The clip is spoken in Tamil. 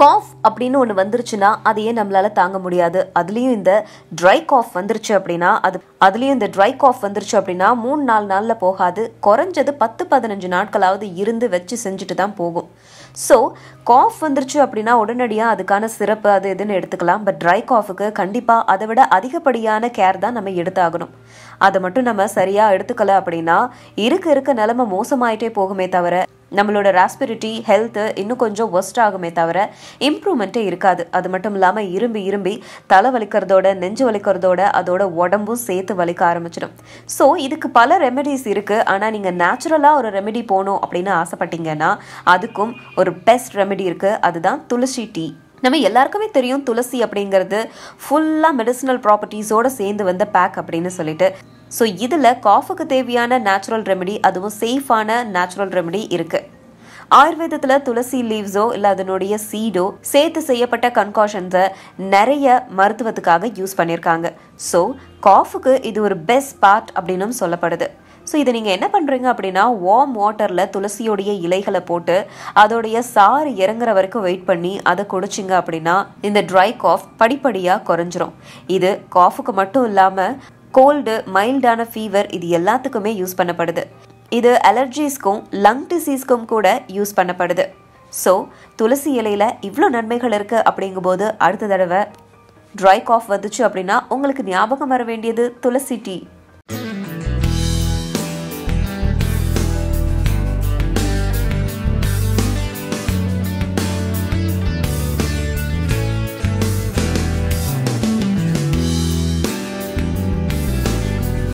காஃப் அப்படின்னு ஒன்று வந்துருச்சுன்னா அதையே நம்மளால தாங்க முடியாது. அதுலேயும் இந்த ட்ரை காஃப் வந்துருச்சு அப்படின்னா அதுலேயும் இந்த ட்ரை காஃப் வந்துருச்சு அப்படின்னா 3-4 நாளில் போகாது, குறைஞ்சது 10-15 நாட்களாவது இருந்து வச்சு செஞ்சுட்டு தான் போகும். ஸோ காஃப் வந்துருச்சு அப்படின்னா உடனடியாக அதுக்கான சிறப்பு அது இதுன்னு எடுத்துக்கலாம். பட் ட்ரை காஃபுக்கு கண்டிப்பாக அதை விட அதிகப்படியான கேர் தான் நம்ம எடுத்தாகணும். அதை மட்டும் நம்ம சரியாக எடுத்துக்கல அப்படின்னா இருக்க நிலைமை மோசமாயிட்டே போகுமே தவிர நம்மளோட ராஸ்பிரிட்டி ஹெல்த்து இன்னும் கொஞ்சம் ஒஸ்ட் ஆகுமே தவிர இம்ப்ரூவ்மெண்ட்டே இருக்காது. அது மட்டும் இல்லாமல் இரும்பி தலை வலிக்கிறதோட நெஞ்சு வலிக்கிறதோட அதோட உடம்பும் சேர்த்து வலிக்க ஆரம்பிச்சிடும். ஸோ இதுக்கு பல ரெமெடிஸ் இருக்குது. ஆனால் நீங்கள் நேச்சுரலாக ஒரு ரெமெடி போகணும் அப்படின்னு ஆசைப்பட்டீங்கன்னா அதுக்கும் ஒரு பெஸ்ட் ரெமெடி இருக்குது. அதுதான் துளசி டீ. நம்ம எல்லாருக்குமே தெரியும் துளசி அப்படிங்கிறது ஃபுல்லாக மெடிசினல் ப்ராப்பர்ட்டிஸோடு சேர்ந்து வந்த பேக் அப்படின்னு சொல்லிட்டு. ஸோ இதில் காஃபுக்கு தேவையான நேச்சுரல் ரெமெடி, அதுவும் சேஃபான நேச்சுரல் ரெமெடி இருக்குது. ஆயுர்வேதத்தில் துளசி லீவ்ஸோ இல்லை அதனுடைய சீடோ சேர்த்து செய்யப்பட்ட கன்காஷன்ஸை நிறைய மருத்துவத்துக்காக யூஸ் பண்ணியிருக்காங்க. ஸோ காஃபுக்கு இது ஒரு பெஸ்ட் பார்ட் அப்படின்னும் சொல்லப்படுது. ஸோ இதை நீங்கள் என்ன பண்ணுறீங்க அப்படின்னா வார்ம் வாட்டரில் துளசியோடைய இலைகளை போட்டு அதோடைய சாறு இறங்குற வரைக்கும் வெயிட் பண்ணி அதை குடிச்சிங்க அப்படின்னா இந்த ட்ரை காஃப் படிப்படியாக குறைஞ்சிரும். இது காஃபுக்கு மட்டும் இல்லாமல் கோல்டு, மைல்டான ஃபீவர் இது எல்லாத்துக்குமே யூஸ் பண்ணப்படுது. இது அலர்ஜிஸ்க்கும் லங் டிசீஸ்க்கும் கூட யூஸ் பண்ணப்படுது. ஸோ துளசி இலையில் இவ்வளோ நன்மைகள் இருக்குது. அப்படிங்கும்போது அடுத்த தடவை ட்ரை காஃப் வந்துச்சு அப்படின்னா உங்களுக்கு ஞாபகம் வர வேண்டியது துளசி டீ.